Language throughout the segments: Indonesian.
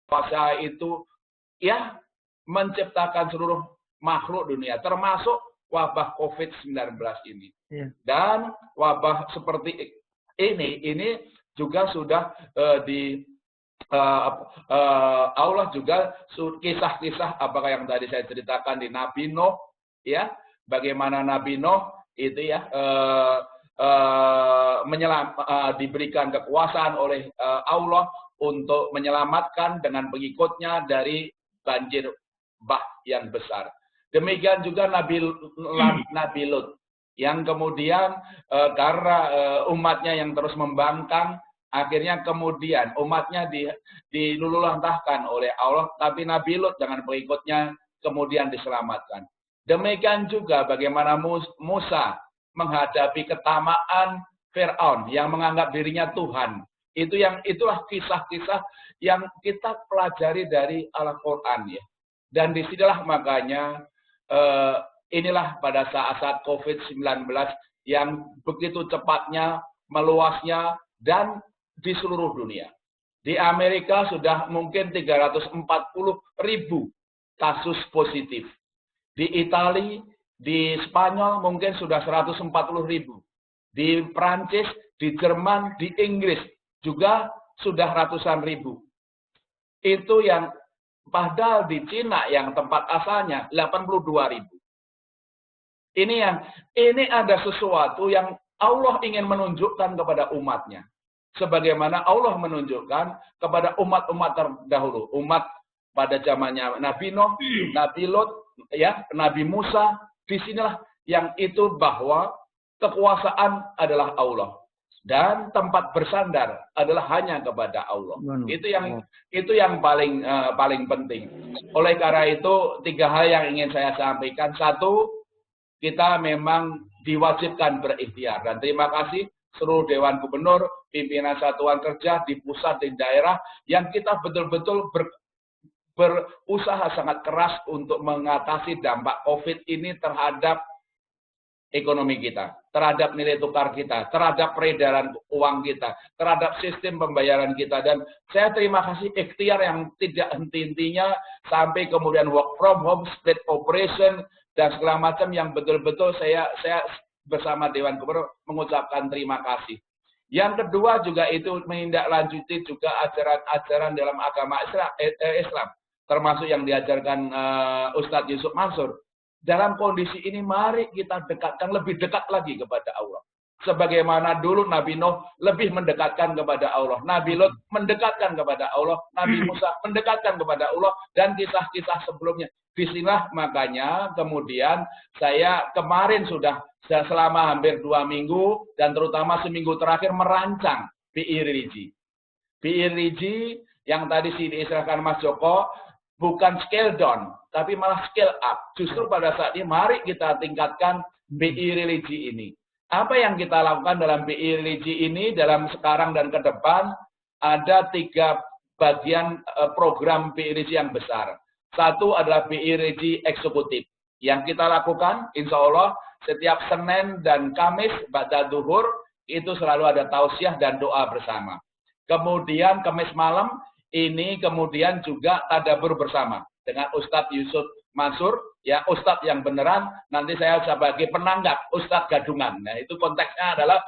kuasa itu ya menciptakan seluruh makhluk dunia, termasuk wabah COVID-19 ini. Dan wabah seperti ini juga sudah Allah juga kisah-kisah apakah yang tadi saya ceritakan di Nabi Nuh, ya, bagaimana Nabi Nuh itu ya diberikan kekuasaan oleh Allah untuk menyelamatkan dengan pengikutnya dari banjir bah yang besar. Demikian juga Nabi Lut yang kemudian karena umatnya yang terus membangkang, akhirnya kemudian umatnya diluluhlantahkan oleh Allah, tapi Nabi Lut dengan pengikutnya kemudian diselamatkan. Demikian juga bagaimana Musa menghadapi ketamaan Fir'aun yang menganggap dirinya Tuhan. Itulah kisah-kisah yang kita pelajari dari Al-Quran ya. Dan disinilah makanya inilah pada saat-saat COVID-19 yang begitu cepatnya, meluasnya, dan di seluruh dunia. Di Amerika sudah mungkin 340.000 kasus positif. Di Italia, di Spanyol mungkin sudah 140.000. Di Prancis, di Jerman, di Inggris juga sudah ratusan ribu. Itu yang padahal di Cina yang tempat asalnya 82.000. Ini ada sesuatu yang Allah ingin menunjukkan kepada umatnya. Sebagaimana Allah menunjukkan kepada umat-umat terdahulu. Umat pada zamannya Nabi Nuh, Nabi Lut, ya, Nabi Musa. Disinilah yang itu bahwa kekuasaan adalah Allah. Dan tempat bersandar adalah hanya kepada Allah. Itu yang paling penting. Oleh karena itu 3 hal yang ingin saya sampaikan. 1, kita memang diwajibkan berikhtiar. Dan terima kasih seluruh Dewan Gubernur, pimpinan satuan kerja di pusat, di daerah, yang kita betul-betul berusaha sangat keras untuk mengatasi dampak COVID ini terhadap ekonomi kita, terhadap nilai tukar kita, terhadap peredaran uang kita, terhadap sistem pembayaran kita. Dan saya terima kasih ikhtiar yang tidak henti-hentinya sampai kemudian work from home, split operation, dan segala macam yang betul-betul saya bersama Dewan Gubernur mengucapkan terima kasih. Yang kedua juga itu menindaklanjuti juga ajaran-ajaran dalam agama Islam, termasuk yang diajarkan Ustadz Yusuf Mansur. Dalam kondisi ini mari kita dekatkan lebih dekat lagi kepada Allah. Sebagaimana dulu Nabi Nuh lebih mendekatkan kepada Allah. Nabi Lut mendekatkan kepada Allah. Nabi Musa mendekatkan kepada Allah. Dan kisah-kisah sebelumnya. Disinilah makanya kemudian saya kemarin sudah selama hampir 2 minggu. Dan terutama seminggu terakhir merancang BI Religi. BI Religi yang tadi diistilahkan Mas Joko. Bukan scale down, tapi malah scale up. Justru pada saat ini, mari kita tingkatkan BI Religi ini. Apa yang kita lakukan dalam BI Religi ini, dalam sekarang dan ke depan, ada 3 bagian program BI Religi yang besar. 1 adalah BI Religi eksekutif. Yang kita lakukan, insya Allah, setiap Senin dan Kamis, ba'da duhur, itu selalu ada tausiah dan doa bersama. Kemudian, Kamis malam, ini kemudian juga tadabbur bersama dengan Ustadz Yusuf Mansur, ya Ustadz yang beneran, nanti saya sebagai penanggap Ustadz gadungan. Nah itu konteksnya adalah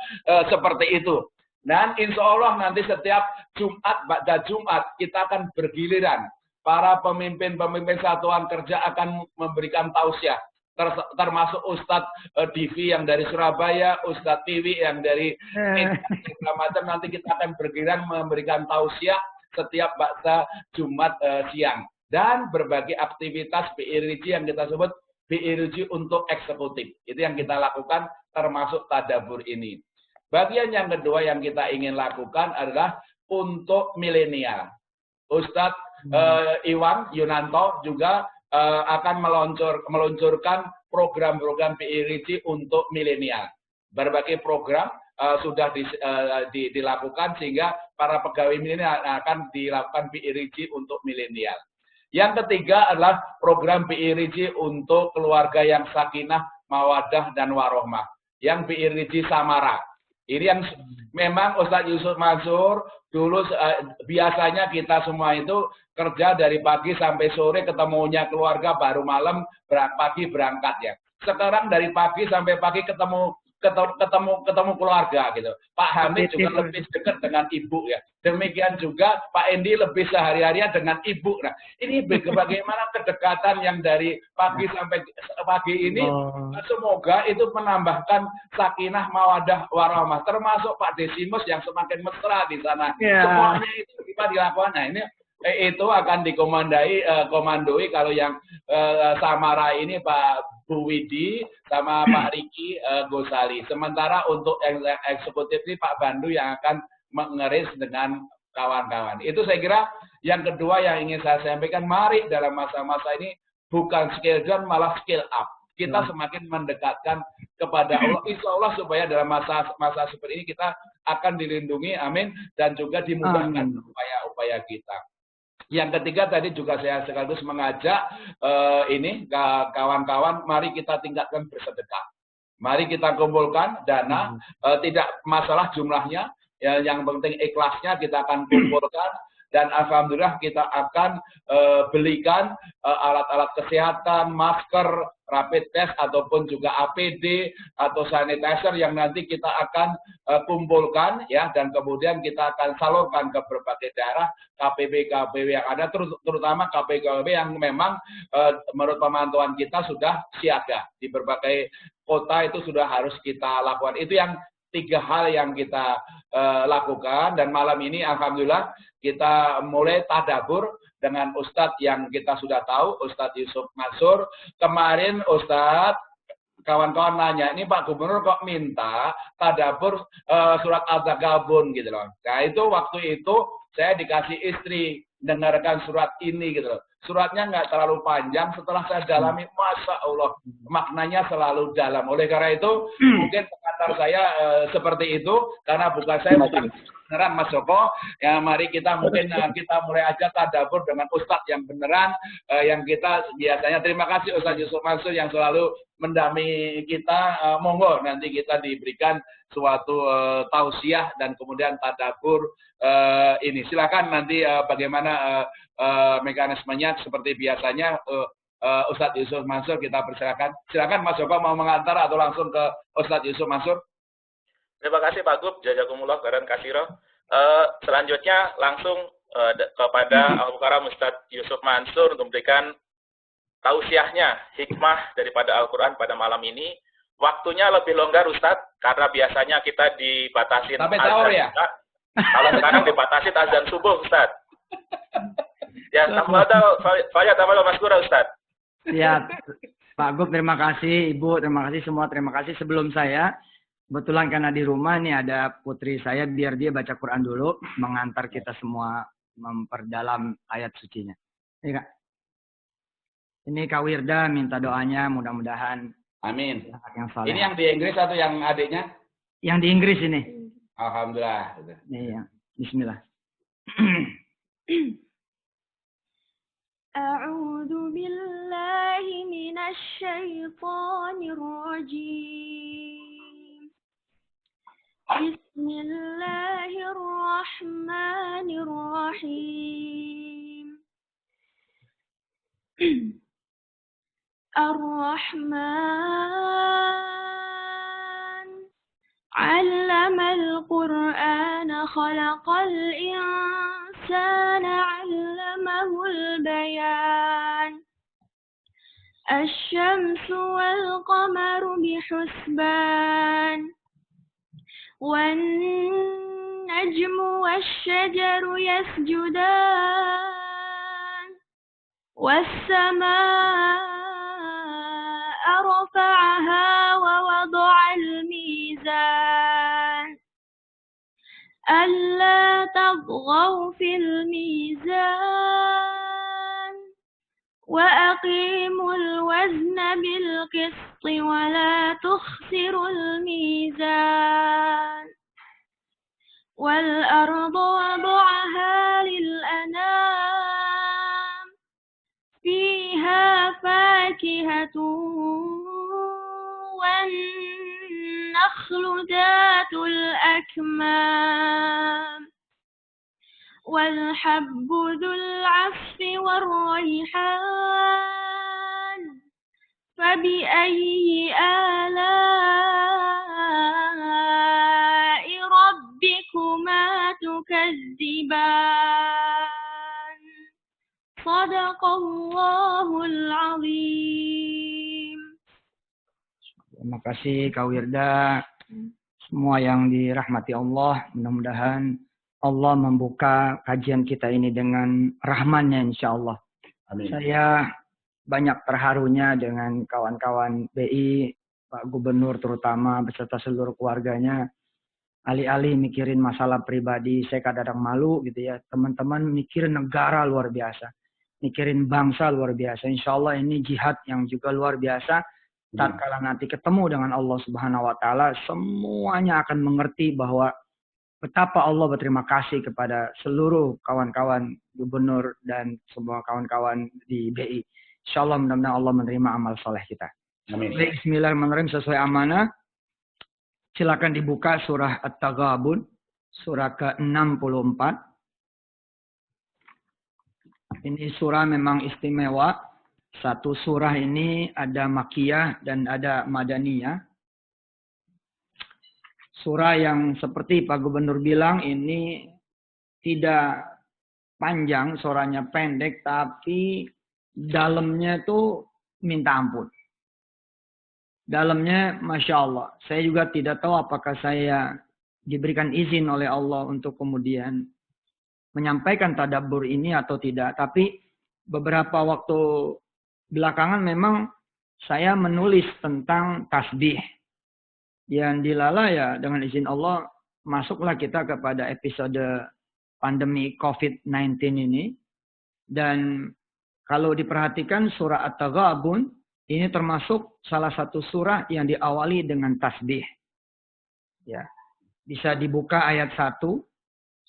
seperti itu. Dan insya Allah nanti setiap Jumat, pada Jumat kita akan bergiliran. Para pemimpin-pemimpin satuan kerja akan memberikan tausiah. Termasuk Ustadz Divi yang dari Surabaya, Ustadz Tiwi yang dari macam nanti kita akan bergiliran memberikan tausiah setiap pada Jumat siang. Dan berbagai aktivitas BI Religi yang kita sebut BI Religi untuk eksekutif. Itu yang kita lakukan termasuk tadabbur ini. Bagian yang kedua yang kita ingin lakukan adalah untuk milenial. Ustadz Iwan Yunanto juga akan meluncurkan program-program BI Religi untuk milenial. Berbagai program sudah dilakukan sehingga para pegawai milenial akan dilakukan BI Religi untuk milenial. Yang ketiga adalah program BI Religi untuk keluarga yang sakinah, mawadah, dan warohmah. Yang BI Religi Samara. Ini yang memang Ustadz Yusuf Mansur dulu biasanya kita semua itu kerja dari pagi sampai sore, ketemunya keluarga baru malam, pagi berangkat ya. Sekarang dari pagi sampai pagi ketemu keluarga gitu. Pak Hamid juga lebih dekat dengan ibu ya. Demikian juga Pak Endi lebih sehari-harinya dengan ibu. Nah, ini bagaimana kedekatan yang dari pagi sampai pagi ini, semoga itu menambahkan sakinah mawadah warahmah, termasuk Pak Desimus yang semakin mesra di sana. Semuanya itu bisa dilakukan. Nah, ini itu akan komandoi kalau yang Samara ini Pak Bu Widi sama Pak Riki Gosali. Sementara untuk eksekutif ini Pak Bandu yang akan mengeris dengan kawan-kawan. Itu saya kira yang kedua yang ingin saya sampaikan. Mari dalam masa-masa ini bukan skill down malah skill up. Kita semakin mendekatkan kepada Allah. Insya Allah supaya dalam masa seperti ini kita akan dilindungi, amin, dan juga dimudahkan upaya-upaya kita. Yang ketiga tadi juga saya sekaligus mengajak kawan-kawan, mari kita tingkatkan bersedekah. Mari kita kumpulkan dana, tidak masalah jumlahnya, yang penting ikhlasnya kita akan kumpulkan. Dan alhamdulillah kita akan belikan alat-alat kesehatan, masker, rapid test, ataupun juga APD atau sanitizer yang nanti kita akan kumpulkan ya, dan kemudian kita akan salurkan ke berbagai daerah, KPB yang ada, terutama KPB yang memang menurut pemantauan kita sudah siaga di berbagai kota, itu sudah harus kita lakukan. Itu yang 3 hal yang kita lakukan, dan malam ini alhamdulillah kita mulai tadabur dengan Ustadz yang kita sudah tahu, Ustadz Yusuf Mansur. Kemarin Ustadz, kawan-kawan nanya, ini Pak Gubernur kok minta tadabur surat Al-Tagabun gitu loh. Nah itu waktu itu saya dikasih istri dengarkan surat ini gitu loh. Suratnya nggak terlalu panjang, setelah saya dalami, Masya Allah, maknanya selalu dalam. Oleh karena itu, mungkin pengantar saya seperti itu, karena bukan saya bukan beneran Mas Joko. Ya, mari kita kita mulai aja tadabur dengan Ustadz yang beneran, yang kita biasanya. Terima kasih Ustadz Yusuf Mansur yang selalu mendampingi kita. Monggo nanti kita diberikan suatu tausiah dan kemudian tadabur ini. Silakan nanti bagaimana mekanismenya seperti biasanya. Ustadz Yusuf Mansur kita persilakan. Silakan Mas Joko mau mengantar atau langsung ke Ustadz Yusuf Mansur. Terima kasih Pak Gub, jazakumullah khairan katsira. Selanjutnya langsung kepada Al-Mukarram Ustadz Yusuf Mansur untuk memberikan tausiahnya, hikmah daripada Al-Quran pada malam ini. Waktunya lebih longgar Ustadz, karena biasanya kita dibatasi sampai sahur ya. Kalau sekarang dibatasi azan subuh Ustadz. Ya, saya tambah Mas Gura Ustadz. Ya, Pak Gub terima kasih, Ibu terima kasih, semua terima kasih. Sebelum saya, kebetulan karena di rumah nih ada putri saya, biar dia baca Quran dulu, mengantar kita semua memperdalam ayat sucinya. Ini Kak. Ini Kak Wirda minta doanya, mudah-mudahan. Amin. Yang saleh. Ini yang di Inggris atau yang adiknya? Yang di Inggris ini. Alhamdulillah. Iya, bismillah. A'udzu billahi minasy syaithanir rajim. Bismillahirrahmanirrahim. Ar-Rahman 'allamal Qur'ana khalaqal insana 'allamahul bayan. Asy-syamsu wal qamaru bihusban. وَالنَّجْمُ وَالشَّجَرُ يَسْجُدَانِ وَالسَّمَاءَ رَفَعَهَا وَوَضَعَ الْمِيزَانَ أَلَّا تَطْغَوْا فِي الْمِيزَانِ وَأَقِيمُوا الْوَزْنَ بِالْقِسْطِ وَلَا تُخْسِرُوا الْمِيزَانَ وَالْأَرْضَ وَضَعَهَا لِلْأَنَامِ فِيهَا فَاكِهَةٌ وَالنَّخْلُ والنخل ذات الأكمام والحب ذو العصف والريحان فبأي آلاء ربكما تكذبان صدق الله العظيم. Terima kasih Kak Wirda. Semua yang dirahmati Allah, mudah-mudahan Allah membuka kajian kita ini dengan rahman-Nya insya Allah. Amin. Saya banyak terharunya dengan kawan-kawan BI, Pak Gubernur terutama beserta seluruh keluarganya. Alih-alih mikirin masalah pribadi, saya kadang-kadang malu gitu ya. Teman-teman mikirin negara luar biasa. Mikirin bangsa luar biasa. Insya Allah ini jihad yang juga luar biasa. Tatkala nanti ketemu dengan Allah Subhanahu wa Ta'ala, semuanya akan mengerti bahwa betapa Allah berterima kasih kepada seluruh kawan-kawan gubernur dan semua kawan-kawan di BI. Insya Allah mudah-mudahan Allah menerima amal soleh kita. Amin. Baik, bismillahirrahmanirrahim, sesuai amanah. Silakan dibuka surah At-Taghabun, surah ke-64. Ini surah memang istimewa. Satu surah ini ada Makkiyah dan ada Madaniyah. Surah yang seperti Pak Gubernur bilang ini tidak panjang, surahnya pendek, tapi dalamnya itu minta ampun. Dalamnya Masya Allah. Saya juga tidak tahu apakah saya diberikan izin oleh Allah untuk kemudian menyampaikan tadabbur ini atau tidak. Tapi beberapa waktu belakangan memang saya menulis tentang tasbih. Yang dilala ya dengan izin Allah, masuklah kita kepada episode pandemi COVID-19 ini. Dan kalau diperhatikan surah At-Taghabun, ini termasuk salah satu surah yang diawali dengan tasbih. Ya, bisa dibuka ayat 1,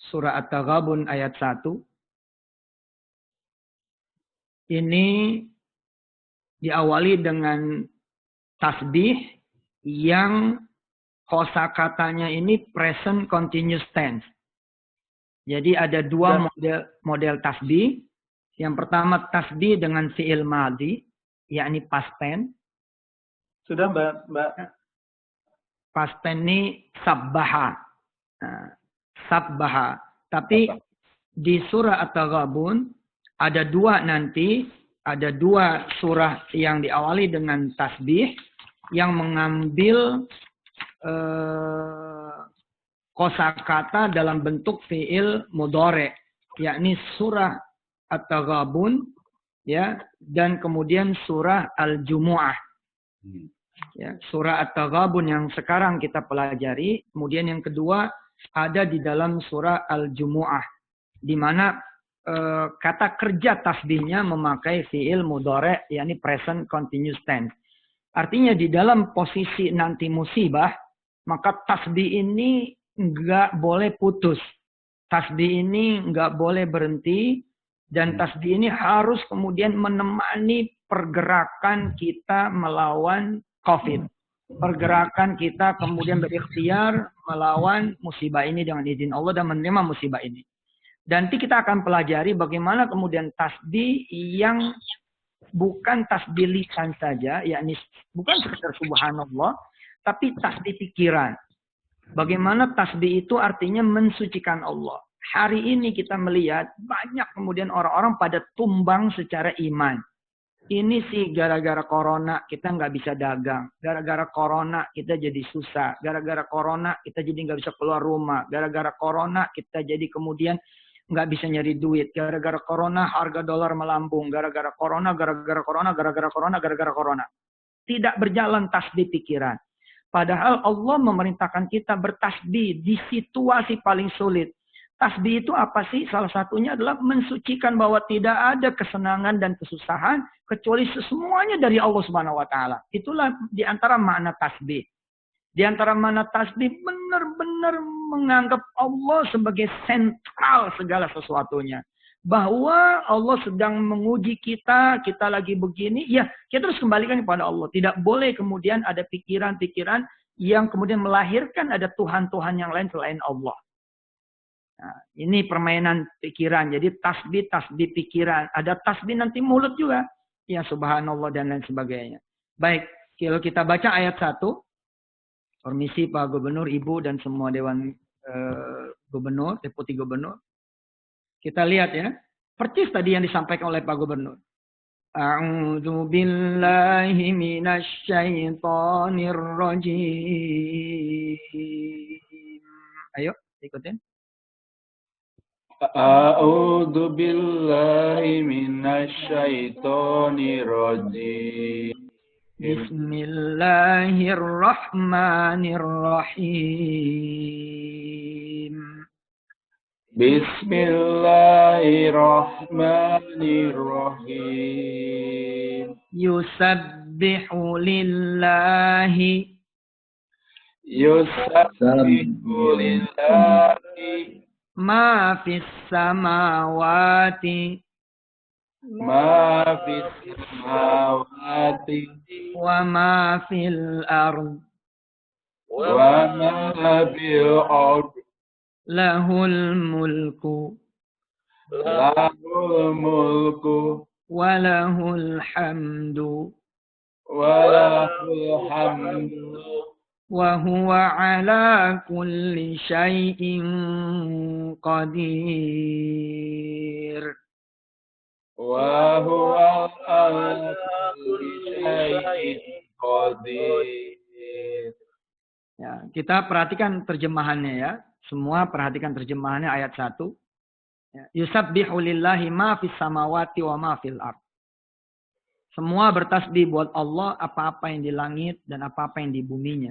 surah At-Taghabun ayat 1. Ini diawali dengan tasbih yang kosakatanya ini present continuous tense. Jadi ada dua model tasbih. Yang pertama tasbih dengan fi'il madhi, yakni past tense. Sudah Mbak. Past tense ini sabbaha. Nah, sabbaha. Tapi di surah At-Taghabun ada dua nanti. Ada dua surah yang diawali dengan tasbih yang mengambil kosakata dalam bentuk fi'il mudhari, yakni surah At-Taghabun ya, dan kemudian surah Al-Jumu'ah. Ya, surah At-Taghabun yang sekarang kita pelajari, kemudian yang kedua ada di dalam surah Al-Jumu'ah, di mana kata kerja tasbihnya memakai fi'il mudhari, yakni present continuous tense. Artinya di dalam posisi nanti musibah, maka tasbih ini nggak boleh putus. Tasbih ini nggak boleh berhenti. Dan tasbih ini harus kemudian menemani pergerakan kita melawan COVID. Pergerakan kita kemudian berikhtiar melawan musibah ini dengan izin Allah dan menerima musibah ini. Dan nanti kita akan pelajari bagaimana kemudian tasbih yang bukan tasbih lisan saja, yakni bukan sekedar subhanallah, tapi tasbih pikiran. Bagaimana tasbih itu artinya mensucikan Allah. Hari ini kita melihat banyak kemudian orang-orang pada tumbang secara iman. Ini sih gara-gara corona kita nggak bisa dagang. Gara-gara corona kita jadi susah. Gara-gara corona kita jadi nggak bisa keluar rumah. Gara-gara corona kita jadi kemudian nggak bisa nyari duit. Gara-gara corona harga dolar melambung. Gara-gara corona, gara-gara corona, gara-gara corona, gara-gara corona. Tidak berjalan tasbih pikiran. Padahal Allah memerintahkan kita bertasbih di situasi paling sulit. Tasbih itu apa sih? Salah satunya adalah mensucikan bahwa tidak ada kesenangan dan kesusahan kecuali semuanya dari Allah Subhanahu wa taala. Itulah di antara makna tasbih. Di antara makna tasbih benar-benar menganggap Allah sebagai sentral segala sesuatunya. Bahwa Allah sedang menguji kita, kita lagi begini, ya kita harus kembalikan kepada Allah. Tidak boleh kemudian ada pikiran-pikiran yang kemudian melahirkan ada Tuhan-Tuhan yang lain selain Allah. Nah, ini permainan pikiran. Jadi tasbih pikiran. Ada tasbih nanti mulut juga. Ya subhanallah dan lain sebagainya. Baik, kalau kita baca ayat 1. Permisi Pak Gubernur, Ibu dan semua Dewan Gubernur, Deputi Gubernur. Kita lihat ya. Persis tadi yang disampaikan oleh Pak Gubernur. A'udzu billahi minasy syaithanir rajim. Ayo, ikutin. A'udzu billahi minasy syaithanir rajim. Bismillahirrahmanirrahim. Bismillahirrahmanirrahim. Yusabbihu lillahi ma fis samawati wa ma fil ard lahul mulku wa lahul hamdu wa huwa ala kulli syai'in qadir. Wa huwa ala kulli syai'in qadir. Ya, kita perhatikan terjemahannya ya. Semua perhatikan terjemahannya ayat 1. Ya, yusabbihu lillahi ma fis samawati wa ma fil ard. Semua bertasbih buat Allah, apa-apa yang di langit dan apa-apa yang di buminya.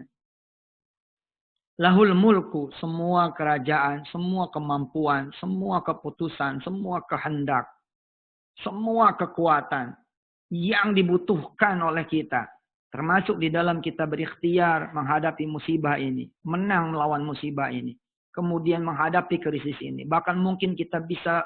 Lahul mulku, semua kerajaan, semua kemampuan, semua keputusan, semua kehendak, semua kekuatan yang dibutuhkan oleh kita. Termasuk di dalam kita berikhtiar menghadapi musibah ini. Menang melawan musibah ini. Kemudian menghadapi krisis ini. Bahkan mungkin kita bisa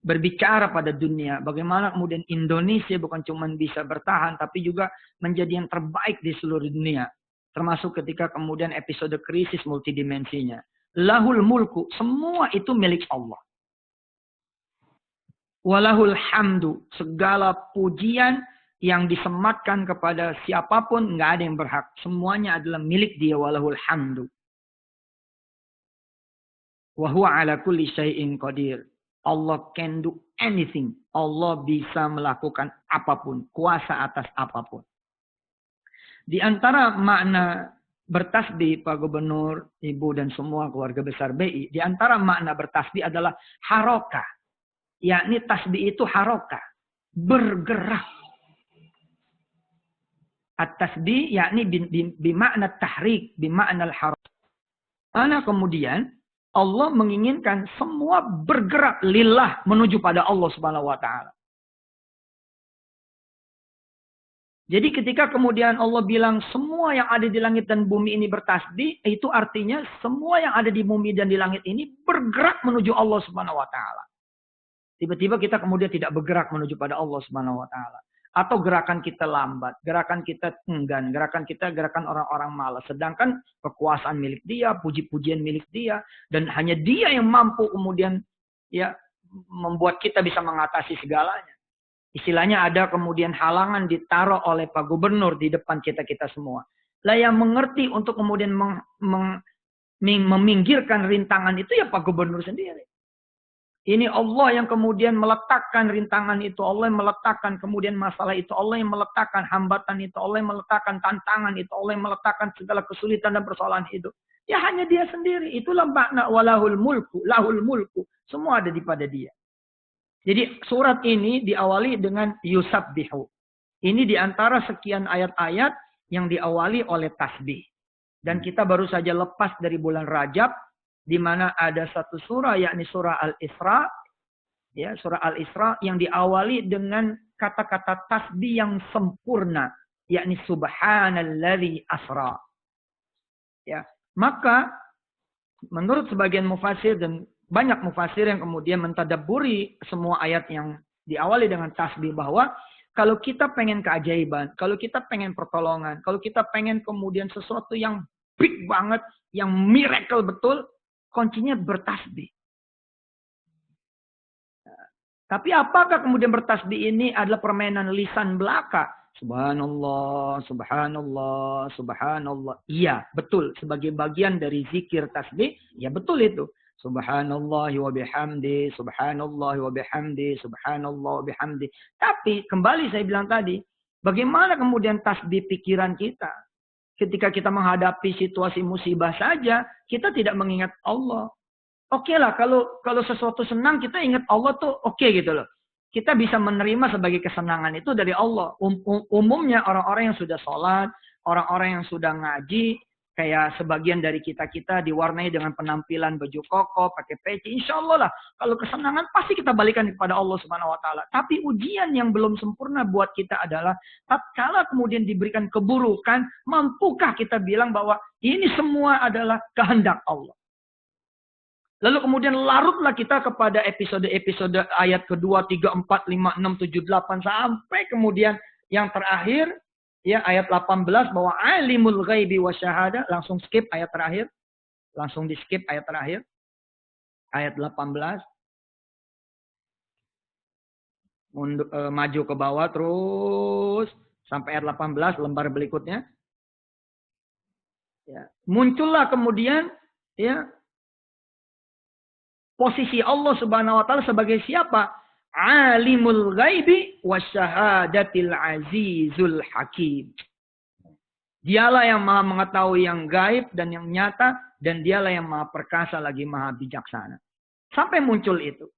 berbicara pada dunia. Bagaimana kemudian Indonesia bukan cuma bisa bertahan. Tapi juga menjadi yang terbaik di seluruh dunia. Termasuk ketika kemudian episode krisis multidimensinya. Lahul mulku. Semua itu milik Allah. Walahul hamdu. Segala pujian yang disematkan kepada siapapun, nggak ada yang berhak. Semuanya adalah milik dia, walahul hamdu. Wa huwa ala kulli syai'in qadir. Allah can do anything. Allah bisa melakukan apapun, kuasa atas apapun. Di antara makna bertasbih, Pak Gubernur, Ibu dan semua keluarga besar BI, di antara makna bertasbih adalah harokah. Yakni tasbih itu harokah, bergerak. At-tasbih yakni bimakna tahrik, bimakna al-harak. Karena kemudian Allah menginginkan semua bergerak lillah menuju pada Allah Subhanahu wa taala. Jadi ketika kemudian Allah bilang semua yang ada di langit dan bumi ini bertasbih, itu artinya semua yang ada di bumi dan di langit ini bergerak menuju Allah Subhanahu wa taala. Tiba-tiba kita kemudian tidak bergerak menuju pada Allah Subhanahu wa taala. Atau gerakan kita lambat, gerakan kita enggan, gerakan orang-orang malas. Sedangkan kekuasaan milik dia, puji-pujian milik dia, dan hanya dia yang mampu kemudian ya membuat kita bisa mengatasi segalanya. Istilahnya ada kemudian halangan ditaruh oleh Pak Gubernur di depan kita semua. Lah yang mengerti untuk kemudian meminggirkan rintangan itu ya Pak Gubernur sendiri. Ini Allah yang kemudian meletakkan rintangan itu. Allah yang meletakkan kemudian masalah itu. Allah yang meletakkan hambatan itu. Allah yang meletakkan tantangan itu. Allah yang meletakkan segala kesulitan dan persoalan hidup. Ya hanya dia sendiri. Itulah makna walahul mulku. Lahul mulku. Semua ada di pada dia. Jadi surat ini diawali dengan yusabbihu. Ini diantara sekian ayat-ayat yang diawali oleh tasbih. Dan kita baru saja lepas dari bulan Rajab. Di mana ada satu surah yakni surah Al-Isra, ya surah Al-Isra yang diawali dengan kata-kata tasbih yang sempurna, yakni subhanalladzi asra. Ya, maka menurut sebagian mufasir dan banyak mufasir yang kemudian mentadabburi semua ayat yang diawali dengan tasbih bahwa kalau kita pengen keajaiban, kalau kita pengen pertolongan, kalau kita pengen kemudian sesuatu yang big banget, yang miracle betul, kuncinya bertasbih. Tapi apakah kemudian bertasbih ini adalah permainan lisan belaka? Subhanallah, subhanallah, subhanallah. Iya, betul. Sebagai bagian dari zikir tasbih, ya betul itu. Subhanallah wa bihamdi, subhanallah wa bihamdi, subhanallah wa bihamdi. Tapi kembali saya bilang tadi, bagaimana kemudian tasbih pikiran kita? Ketika kita menghadapi situasi musibah saja, kita tidak mengingat Allah. Oke lah, kalau sesuatu senang kita ingat Allah tuh oke gitu loh. Kita bisa menerima sebagai kesenangan itu dari Allah. Umumnya orang-orang yang sudah sholat, orang-orang yang sudah ngaji, kayak sebagian dari kita diwarnai dengan penampilan baju koko, pakai peci. Insya Allah lah, kalau kesenangan pasti kita balikan kepada Allah Subhanahu Wa Taala. Tapi ujian yang belum sempurna buat kita adalah, tatkala kemudian diberikan keburukan, mampukah kita bilang bahwa ini semua adalah kehendak Allah? Lalu kemudian larutlah kita kepada episode-episode ayat kedua, 3, 4, 5, 6, 7, 8. Sampai kemudian yang terakhir, ya ayat 18 bahwa alimul ghaibi wa syahada. Langsung skip ayat terakhir. Langsung di skip ayat terakhir. Ayat 18. Maju ke bawah terus. Sampai ayat 18, lembar berikutnya. Ya. Muncullah kemudian, ya, posisi Allah Subhanahu Wa Taala sebagai siapa? Alimul ghaibi wasyahadatil azizul hakim. Dialah yang maha mengetahui yang gaib dan yang nyata. Dan dialah yang maha perkasa lagi maha bijaksana. Sampai muncul itu.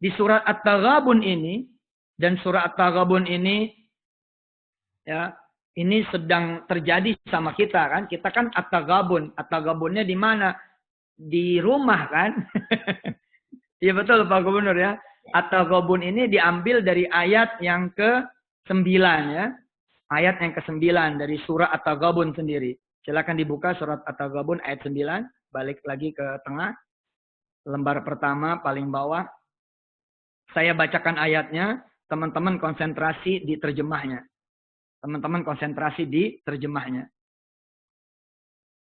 Di surat At-Taghabun ini. Dan surat At-Taghabun ini. Ya, ini sedang terjadi sama kita kan. Kita kan At-Taghabun. At-Taghabunnya di mana? Di rumah kan. Iya betul Pak Gubernur ya. At-Taghabun ini diambil dari ayat yang ke-9 ya. Ayat yang ke-9 dari surah At-Taghabun sendiri. Silakan dibuka surat At-Taghabun ayat 9. Balik lagi ke tengah. Lembar pertama paling bawah. Saya bacakan ayatnya. Teman-teman konsentrasi di terjemahnya. Teman-teman konsentrasi di terjemahnya.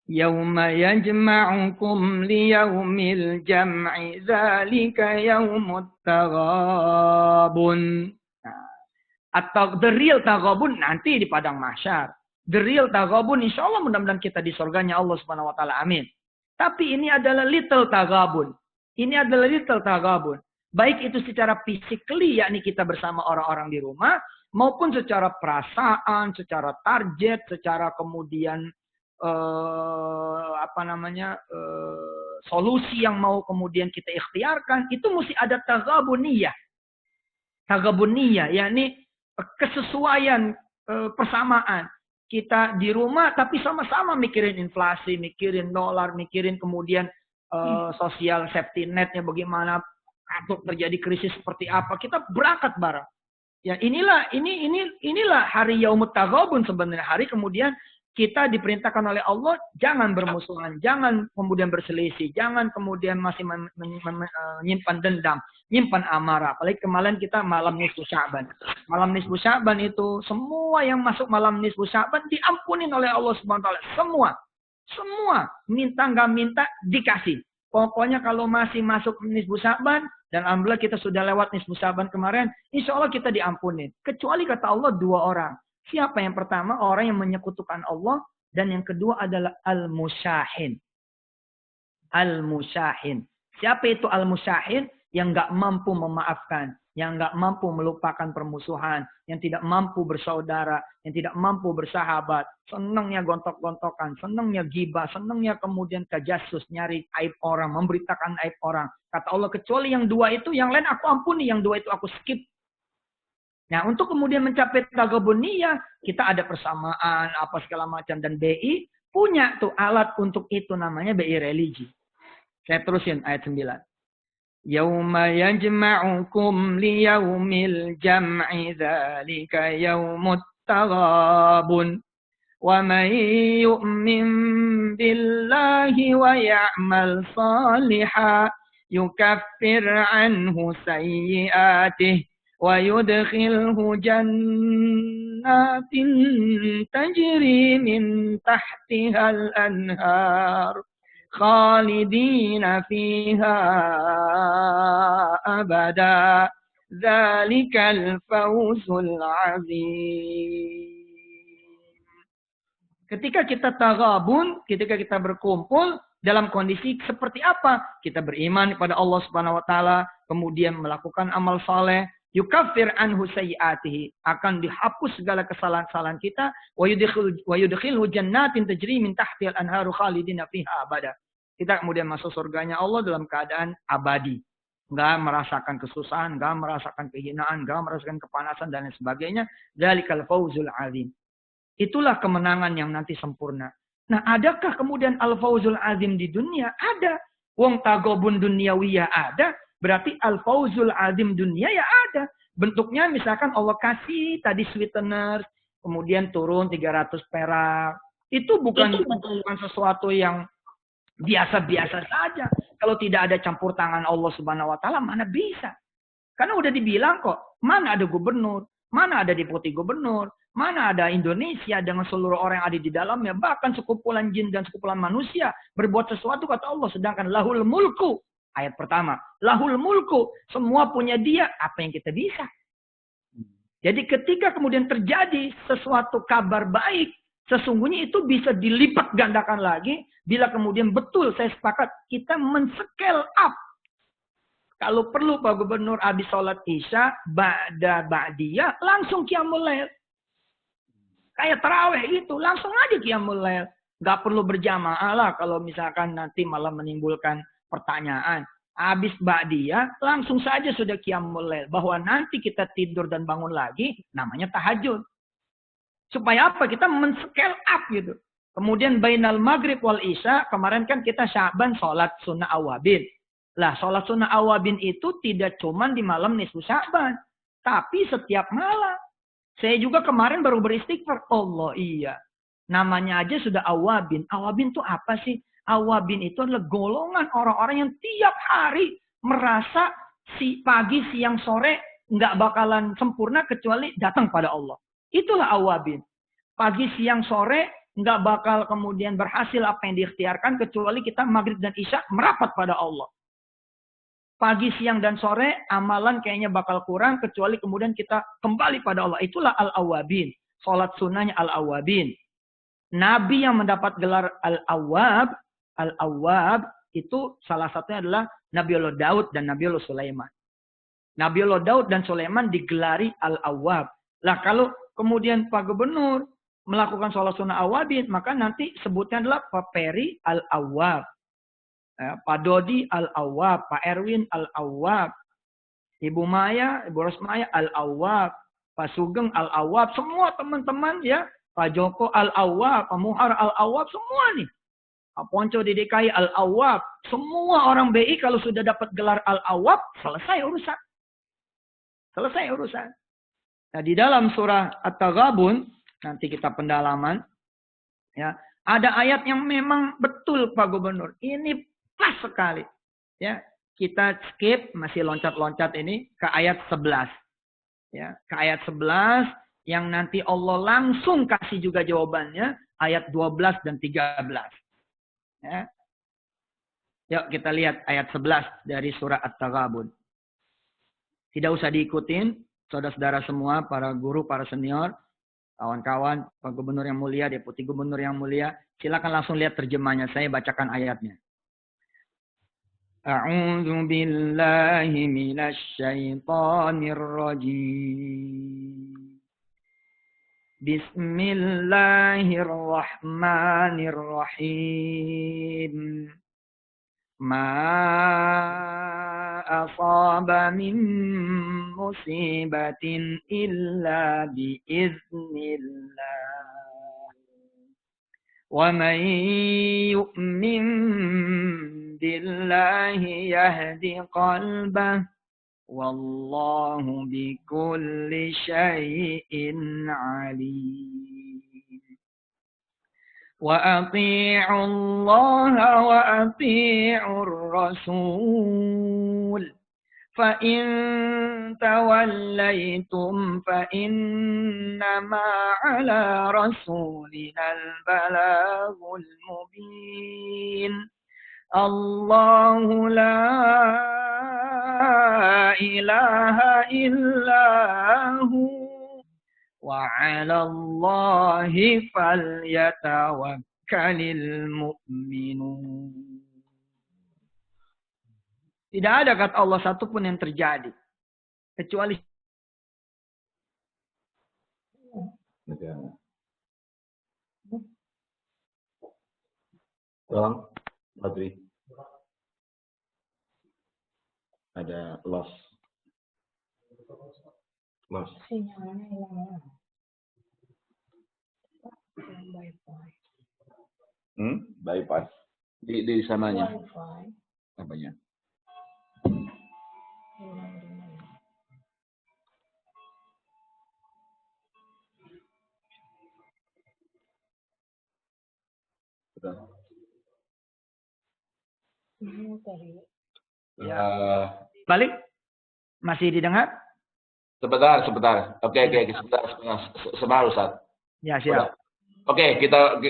Yauma yajma'ukum liyaumil jam'i dzalika yaumut taghabun. Atau the real taghabun nanti di padang mahsyar. The real taghabun insyaallah mudah-mudahan kita di surganya Allah Subhanahu wa taala. Amin. Tapi ini adalah little taghabun. Ini adalah little taghabun. Baik itu secara physically yakni kita bersama orang-orang di rumah maupun secara perasaan, secara target, secara kemudian solusi yang mau kemudian kita ikhtiarkan, itu mesti ada taghabuniyah. Taghabuniyah, yakni kesesuaian, persamaan. Kita di rumah tapi sama-sama mikirin inflasi, mikirin dolar, mikirin kemudian sosial safety netnya bagaimana, atau terjadi krisis seperti apa, kita berangkat bareng. Ya inilah hari Yaumut Taghabun sebenarnya, hari kemudian kita diperintahkan oleh Allah jangan bermusuhan, jangan kemudian berselisih, jangan kemudian masih menyimpan dendam, menyimpan amarah. Apalagi kemarin kita malam nisfu Sya'ban. Malam nisfu Sya'ban itu semua yang masuk malam nisfu Sya'ban diampunin oleh Allah Subhanahu wa taala. Semua minta nggak minta dikasih. Pokoknya kalau masih masuk nisfu Sya'ban dan alhamdulillah kita sudah lewat nisfu Sya'ban kemarin, insya Allah kita diampunin. Kecuali kata Allah 2 orang. Siapa yang pertama? Orang yang menyekutukan Allah. Dan yang kedua adalah al-musyahin. Al-musyahin. Siapa itu al-musyahin? Yang nggak mampu memaafkan. Yang nggak mampu melupakan permusuhan. Yang tidak mampu bersaudara. Yang tidak mampu bersahabat. Senangnya gontok-gontokan. Senangnya gibah. Senangnya kemudian tajasus. Nyari aib orang. Memberitakan aib orang. Kata Allah, kecuali yang 2 itu. Yang lain aku ampuni. Yang 2 itu aku skip. Nah, untuk kemudian mencapai taghabuniyah, kita ada persamaan, apa segala macam. Dan BI punya tuh alat untuk itu, namanya BI religi. Saya terusin ayat 9. Yauma yajma'ukum liyaumil jam'i dzalika yaumut taghabun. Wa man yu'min billahi wa ya'mal salihan yukaffir anhu sayyi'atihi ويدخله جنات تجري من تحتها الأنهار خالدين فيها أبدا ذلك الفوز العظيم. Ketika kita taghabun, ketika kita berkumpul dalam kondisi seperti apa? Kita beriman kepada Allah Subhanahu wa taala, kemudian melakukan amal saleh, yukaffir anhu sayyiatihi, akan dihapus segala kesalahan-kesalahan kita, wa yudkhilhu jannatin tajri min tahtiha al-anharu khalidina fiha abada. Kita kemudian masuk surganya Allah dalam keadaan abadi. Enggak merasakan kesusahan, enggak merasakan kehinaan, enggak merasakan kepanasan dan lain sebagainya. Dzalikal fauzul azim. Itulah kemenangan yang nanti sempurna. Nah, adakah kemudian al-fauzul azim di dunia? Ada. Wong tagobun duniawiyah ada. Berarti al-fauzul azim dunia ya ada. Bentuknya misalkan Allah kasih tadi sweetener, kemudian turun 300 perak. Itu bukan sesuatu yang biasa-biasa saja. Kalau tidak ada campur tangan Allah Subhanahu wa taala, mana bisa? Karena udah dibilang kok, mana ada gubernur, mana ada deputi gubernur, mana ada Indonesia dengan seluruh orang yang ada di dalamnya, bahkan sekumpulan jin dan sekumpulan manusia berbuat sesuatu kata Allah, sedangkan lahul mulku. Ayat pertama, lahul mulku, semua punya dia, apa yang kita bisa? Jadi ketika kemudian terjadi sesuatu kabar baik, sesungguhnya itu bisa dilipat gandakan lagi, bila kemudian betul saya sepakat, kita men-scale up. Kalau perlu Pak Gubernur habis sholat isya, ba'diyah, langsung qiyamul lail. Kayak tarawih itu, langsung aja qiyamul lail. Gak perlu berjamaah lah kalau misalkan nanti malah menimbulkan pertanyaan. Habis ba'diyah, langsung saja sudah qiyamul lail. Bahwa nanti kita tidur dan bangun lagi, namanya tahajud. Supaya apa? Kita men-scale up gitu. Kemudian bainal maghrib wal isya, kemarin kan kita Sya'ban sholat sunnah awabin. Lah, sholat sunnah awabin itu tidak cuma di malam nisfu Sya'ban. Tapi setiap malam. Saya juga kemarin baru beristighfar. Allah iya. Namanya aja sudah awabin. Awabin itu apa sih? Awabin itu adalah golongan orang-orang yang tiap hari merasa si pagi, siang, sore nggak bakalan sempurna kecuali datang pada Allah. Itulah awabin. Pagi, siang, sore nggak bakal kemudian berhasil apa yang diikhtiarkan kecuali kita maghrib dan isya merapat pada Allah. Pagi, siang, dan sore amalan kayaknya bakal kurang kecuali kemudian kita kembali pada Allah. Itulah al-awabin. Salat sunnahnya al-awabin. Nabi yang mendapat gelar al-awwab itu salah satunya adalah Nabiullah Daud dan Nabiullah Sulaiman. Nabiullah Daud dan Sulaiman digelari al-awwab. Lah kalau kemudian Pak Gubernur melakukan sholat sunnah awabin, maka nanti sebutnya adalah Pak Peri al-awwab. Pak Dodi al-awwab, Pak Erwin al-awwab, Ibu Maya, Ibu Rosmaya al-awwab, Pak Sugeng al-awwab, semua teman-teman ya, Pak Joko al-awwab, Pak Muhar al-awwab, semua nih. Pak Ponco di DKI al-awwab, semua orang BI kalau sudah dapat gelar al-awwab, selesai urusan. Selesai urusan. Nah, di dalam surah At-Taghabun, nanti kita pendalaman, ya, ada ayat yang memang betul Pak Gubernur. Ini pas sekali. Ya, kita skip, masih loncat-loncat ini ke ayat 11. Ya, ke ayat 11 yang nanti Allah langsung kasih juga jawabannya, ayat 12 dan 13. Ya. Yuk kita lihat ayat 11 dari surah At-Taghabun. Tidak usah diikutin, saudara-saudara semua, para guru, para senior, kawan-kawan, Pak Gubernur yang mulia, Deputi Gubernur yang mulia, silakan langsung lihat terjemahnya. Saya bacakan ayatnya. A'udzu billahi minasy syaithanir rajim. Bismillahirrahmanirrahim. Ma asaba min musibatin illa biiznillah. Wa man yu'min billahi yahdi qalbah. Wallahu bikulli syai'in alim. Wa ati'u Allah wa ati'u Rasul فَإِن تَوَلَّيْتُمْ فَإِنَّمَا عَلَى رَسُولِنَا الْبَلَاغُ الْمُبِينُ اللَّهُ لَا إِلَهَ إِلَّا هُوَ وَعَلَى اللَّهِ فَلْيَتَوَكَّلِ الْمُؤْمِنُونَ. Tidak ada kata Allah satupun yang terjadi. Kecuali Tolong, Badri. Ada loss. Sinyalnya hilang. Bypass. Di sananya. Wi-Fi. Apanya? balik? Masih didengar? Sebentar. Oke, sebentar Ustaz. Ya, siap. Oke, kita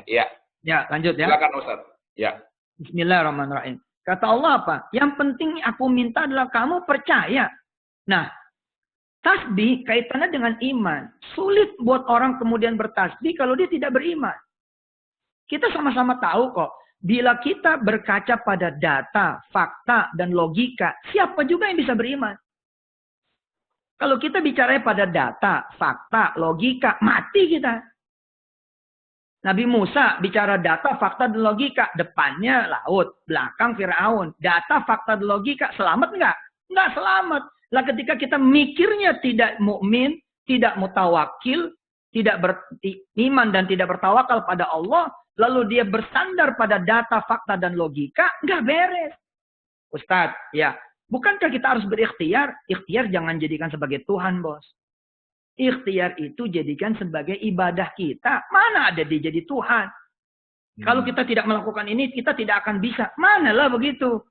ya. Ya, lanjut ya. Silakan Ustaz. Ya. Bismillahirrahmanirrahim. Kata Allah apa? Yang penting aku minta adalah kamu percaya. Nah, tasbih kaitannya dengan iman. Sulit buat orang kemudian bertasbih kalau dia tidak beriman. Kita sama-sama tahu kok. Bila kita berkaca pada data, fakta, dan logika, siapa juga yang bisa beriman? Kalau kita bicara pada data, fakta, logika, mati kita. Nabi Musa bicara data, fakta, dan logika. Depannya laut, belakang Fir'aun. Data, fakta, dan logika. Selamat enggak? Enggak selamat. Lah ketika kita mikirnya tidak mukmin, tidak mutawakil, tidak beriman dan tidak bertawakal pada Allah, lalu dia bersandar pada data, fakta, dan logika, enggak beres. Ustadz, ya, bukankah kita harus berikhtiar? Ikhtiar jangan jadikan sebagai Tuhan, bos. Ikhtiar itu jadikan sebagai ibadah kita. Mana ada dia jadi Tuhan? Kalau kita tidak melakukan ini, kita tidak akan bisa. Manalah begitu.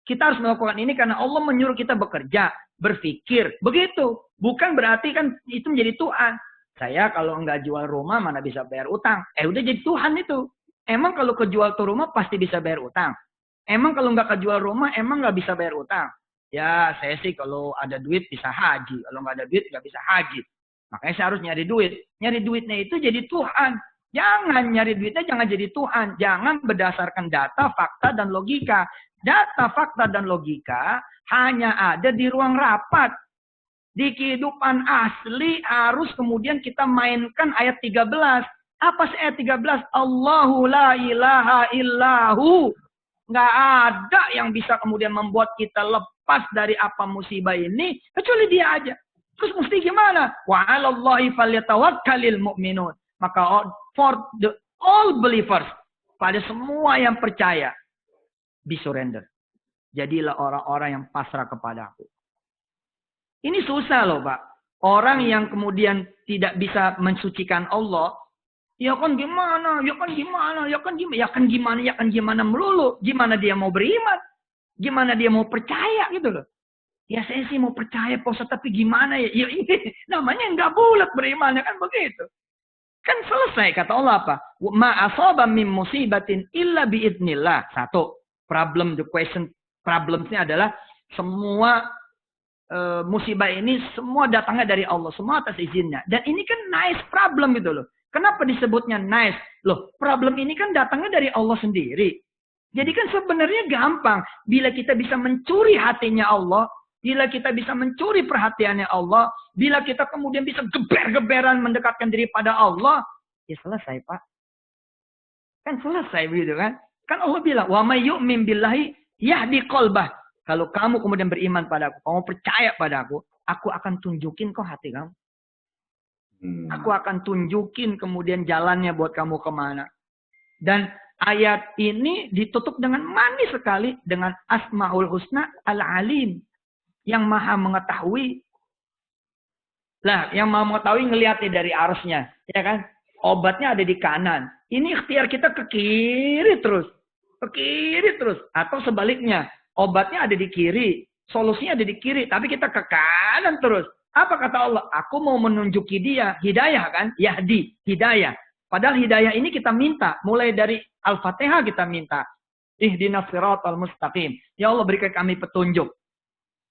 Kita harus melakukan ini karena Allah menyuruh kita bekerja, berpikir. Begitu. Bukan berarti kan itu menjadi Tuhan. Saya kalau enggak jual rumah, mana bisa bayar utang. Udah jadi Tuhan itu. Emang kalau kejual tuh rumah, pasti bisa bayar utang. Emang kalau enggak kejual rumah, emang enggak bisa bayar utang. Ya, saya sih kalau ada duit bisa haji. Kalau nggak ada duit nggak bisa haji. Makanya saya harus nyari duit. Nyari duitnya itu jadi Tuhan. Jangan nyari duitnya, jangan jadi Tuhan. Jangan berdasarkan data, fakta, dan logika. Data, fakta, dan logika hanya ada di ruang rapat. Di kehidupan asli harus kemudian kita mainkan ayat 13. Apa sih ayat 13? Allahu la ilaha illahu. Nggak ada yang bisa kemudian membuat kita lepas dari apa musibah ini, kecuali dia aja. Terus mesti gimana? Wa 'alallahi falyatawakkalul mu'minun. Maka for the all believers, pada semua yang percaya, be surrender. Jadilah orang-orang yang pasrah kepada aku. Ini susah loh, Pak. Orang yang kemudian tidak bisa mensucikan Allah, ya kan gimana melulu. Gimana dia mau beriman? Gimana dia mau percaya gitu loh. Ya saya sih mau percaya Pak Ustaz, tapi gimana ya? Ya ini namanya nggak bulat berimannya kan begitu. Kan selesai kata Allah apa? Ma asaba min musibatin illa biidznillah. Satu, problemnya adalah semua musibah ini semua datangnya dari Allah, semua atas izinnya. Dan ini kan nice problem gitu loh. Kenapa disebutnya nice? Loh, problem ini kan datangnya dari Allah sendiri. Jadi kan sebenarnya gampang. Bila kita bisa mencuri hatinya Allah, bila kita bisa mencuri perhatiannya Allah, bila kita kemudian bisa geber-geberan mendekatkan diri pada Allah, ya selesai, Pak. Kan selesai begitu kan? Kan Allah bilang, "Wa may yu'min billahi yahdi qalbah." Kalau kamu kemudian beriman padaku, kamu percaya padaku, aku akan tunjukin kok hati kamu. Aku akan tunjukin kemudian jalannya buat kamu kemana. Dan ayat ini ditutup dengan manis sekali dengan Asmaul Husna Al-Alim. Yang maha mengetahui. Lah, yang maha mengetahui ngelihatnya dari arusnya. Ya kan? Obatnya ada di kanan. Ini ikhtiar kita ke kiri terus. Ke kiri terus. Atau sebaliknya. Obatnya ada di kiri. Solusinya ada di kiri, tapi kita ke kanan terus. Apa kata Allah? Aku mau menunjuki dia. Hidayah kan? Yahdi. Hidayah. Padahal hidayah ini kita minta. Mulai dari Al-Fatihah kita minta. Ihdinas siratal mustaqim. Ya Allah berikan kami petunjuk.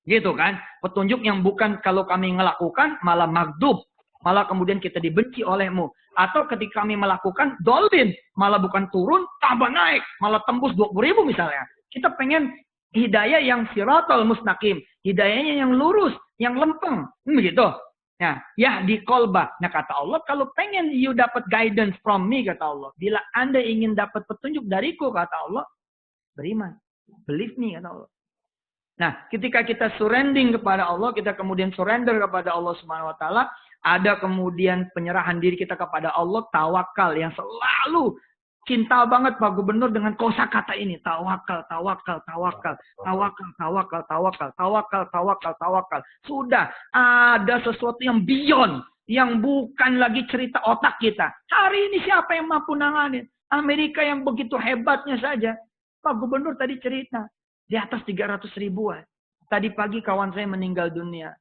Gitu kan? Petunjuk yang bukan kalau kami melakukan malah magdub. Malah kemudian kita dibenci olehmu. Atau ketika kami melakukan dolin. Malah bukan turun, tambah naik. Malah tembus 20.000 misalnya. Kita pengen hidayah yang siratal mustaqim. Hidayahnya yang lurus, yang lempeng. Begitu. Nah, yahdi qalbah. Nah, kata Allah, kalau pengen you dapat guidance from me, kata Allah. Bila Anda ingin dapat petunjuk dariku, kata Allah, beriman. Believe me, kata Allah. Nah, ketika kita surrendering kepada Allah, kita kemudian surrender kepada Allah Subhanahu wa taala, ada kemudian penyerahan diri kita kepada Allah, tawakal yang selalu cinta banget Pak Gubernur dengan kosakata ini, tawakal, tawakal, tawakal, tawakal, tawakal, tawakal, tawakal, tawakal, tawakal. Sudah ada sesuatu yang beyond, yang bukan lagi cerita otak kita. Hari ini siapa yang mampu nanganin? Amerika yang begitu hebatnya saja. Pak Gubernur tadi cerita di atas 300 ribuan. Tadi pagi kawan saya meninggal dunia.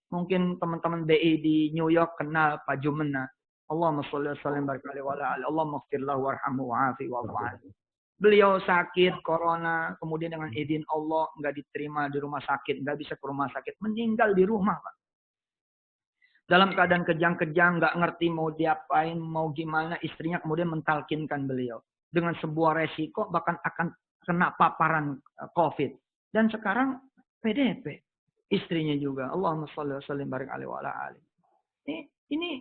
Mungkin teman-teman BI di New York kenal Pak Jumena. Allahumma sholli wa sallim baraka alaihi wa ala alihi. Allahumma ighfir lahu warhamhu wa'afi wa'fu anhu. Beliau sakit corona, kemudian dengan izin Allah nggak diterima di rumah sakit, nggak bisa ke rumah sakit, meninggal di rumah, Pak. Dalam keadaan kejang-kejang, nggak ngerti mau diapain, mau gimana, istrinya kemudian mentalkinkan beliau dengan sebuah resiko bahkan akan kena paparan COVID. Dan sekarang PDP. Istrinya juga. Allahumma sholli wa sallim barik alaihi wa ala alihi. Ini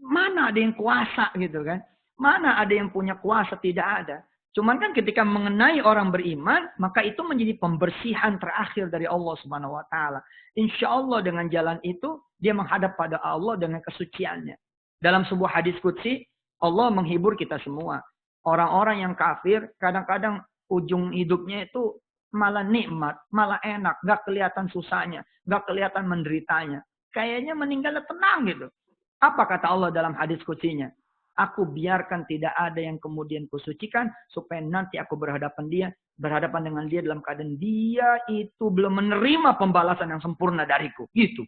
mana ada yang kuasa gitu kan? Mana ada yang punya kuasa? Tidak ada. Cuman kan ketika mengenai orang beriman, maka itu menjadi pembersihan terakhir dari Allah Subhanahu wa taala. Insya Allah dengan jalan itu dia menghadap pada Allah dengan kesuciannya. Dalam sebuah hadis qudsi, Allah menghibur kita semua. Orang-orang yang kafir kadang-kadang ujung hidupnya itu malah nikmat, malah enak, gak kelihatan susahnya, gak kelihatan menderitanya. Kayaknya meninggalnya tenang gitu. Apa kata Allah dalam hadis qudsinya? Aku biarkan tidak ada yang kemudian kusucikan supaya nanti aku berhadapan dengan dia dalam keadaan dia itu belum menerima pembalasan yang sempurna dariku. Gitu.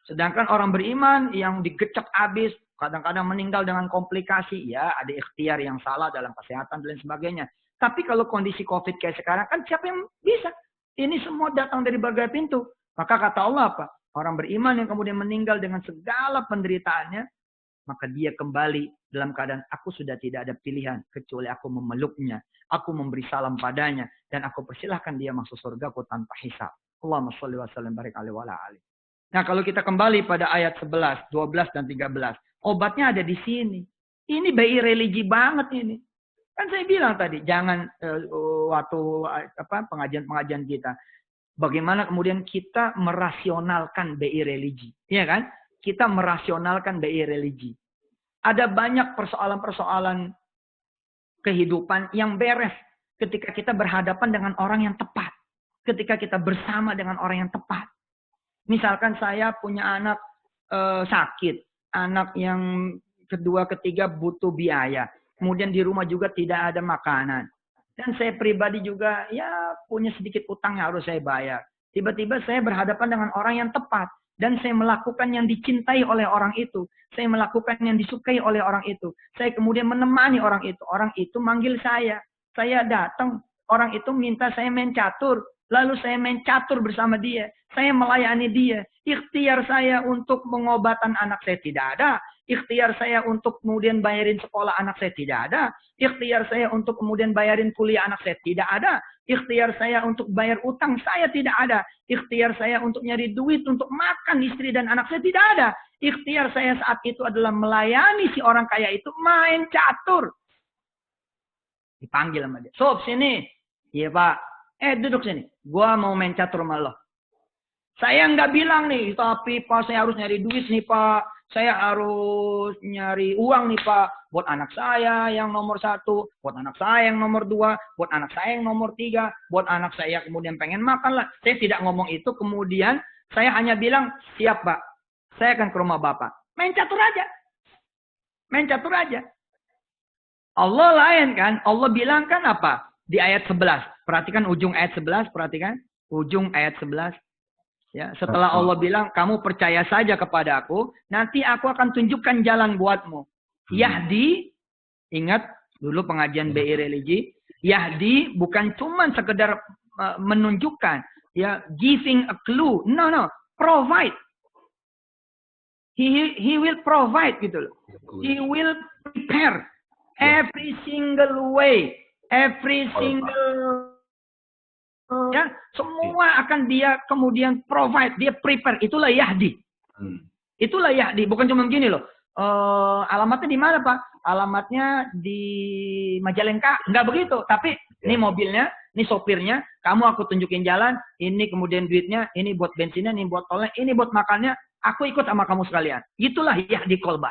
Sedangkan orang beriman yang digecek habis, kadang-kadang meninggal dengan komplikasi, ya ada ikhtiar yang salah dalam kesehatan dan sebagainya. Tapi kalau kondisi COVID kayak sekarang, kan siapa yang bisa? Ini semua datang dari berbagai pintu. Maka kata Allah apa? Orang beriman yang kemudian meninggal dengan segala penderitaannya, maka dia kembali dalam keadaan aku sudah tidak ada pilihan kecuali aku memeluknya, aku memberi salam padanya, dan aku persilahkan dia masuk surgaku tanpa hisab. Allahumma sholli wa sallim barik alaihi wa ala alihi. Nah, kalau kita kembali pada ayat 11, 12 dan 13, obatnya ada di sini. Ini BI religi banget ini. Kan saya bilang tadi, jangan waktu pengajian-pengajian kita. Bagaimana kemudian kita merasionalkan BI religi. Iya kan? Kita merasionalkan BI religi. Ada banyak persoalan-persoalan kehidupan yang beres ketika kita berhadapan dengan orang yang tepat. Ketika kita bersama dengan orang yang tepat. Misalkan saya punya anak sakit. Anak yang kedua, ketiga butuh biaya. Kemudian di rumah juga tidak ada makanan. Dan saya pribadi juga ya punya sedikit utang yang harus saya bayar. Tiba-tiba saya berhadapan dengan orang yang tepat. Dan saya melakukan yang dicintai oleh orang itu. Saya melakukan yang disukai oleh orang itu. Saya kemudian menemani orang itu. Orang itu manggil saya. Saya datang. Orang itu minta saya main catur. Lalu saya main catur bersama dia. Saya melayani dia. Ikhtiar saya untuk pengobatan anak saya tidak ada. Ikhtiar saya untuk kemudian bayarin sekolah anak saya tidak ada. Ikhtiar saya untuk kemudian bayarin kuliah anak saya tidak ada. Ikhtiar saya untuk bayar utang saya tidak ada. Ikhtiar saya untuk nyari duit untuk makan istri dan anak saya tidak ada. Ikhtiar saya saat itu adalah melayani si orang kaya itu main catur. Dipanggil sama dia. Sob, sini. Iya Pak. Duduk sini. Gua mau main catur sama lo. Saya nggak bilang nih, tapi Pak saya harus nyari duit nih Pak. Saya harus nyari uang nih Pak. Buat anak saya yang nomor 1. Buat anak saya yang nomor 2. Buat anak saya yang nomor 3. Buat anak saya kemudian pengen makan lah. Saya tidak ngomong itu. Kemudian saya hanya bilang, siap Pak. Saya akan ke rumah Bapak. Main catur aja. Main catur aja. Allah lain kan. Allah bilang kan apa? Di ayat 11. Perhatikan ujung ayat 11. Perhatikan. ujung ayat 11. Ya, setelah Allah bilang, kamu percaya saja kepada aku, nanti aku akan tunjukkan jalan buatmu. Yahdi, ingat dulu pengajian BI religi, Yahdi bukan cuma sekedar menunjukkan, ya, giving a clue. No, provide. He will provide gitu loh. He will prepare every single way, every single ya, semua akan dia kemudian provide, dia prepare. Itulah Yahdi. Itulah Yahdi, bukan cuma begini loh. Alamatnya di mana, Pak? Alamatnya di Majalengka. Enggak begitu, tapi ini mobilnya, ini sopirnya, kamu aku tunjukin jalan, ini kemudian duitnya, ini buat bensinnya, ini buat tolnya, ini buat makannya, aku ikut sama kamu sekalian. Itulah Yahdi kolba.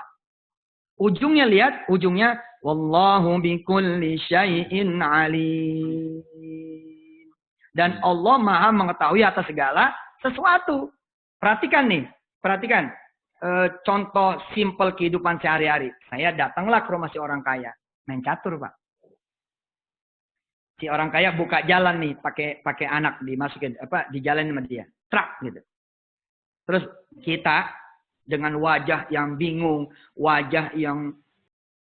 Ujungnya lihat, ujungnya wallahu bikulli syai'in alim. Dan Allah Maha mengetahui atas segala sesuatu. Perhatikan nih, perhatikan. Contoh simpel kehidupan sehari-hari. Saya datanglah ke rumah si orang kaya. Main catur, Pak. Si orang kaya buka jalan nih, pakai anak dimasukin, di jalan sama dia. Truk gitu. Terus kita dengan wajah yang bingung, wajah yang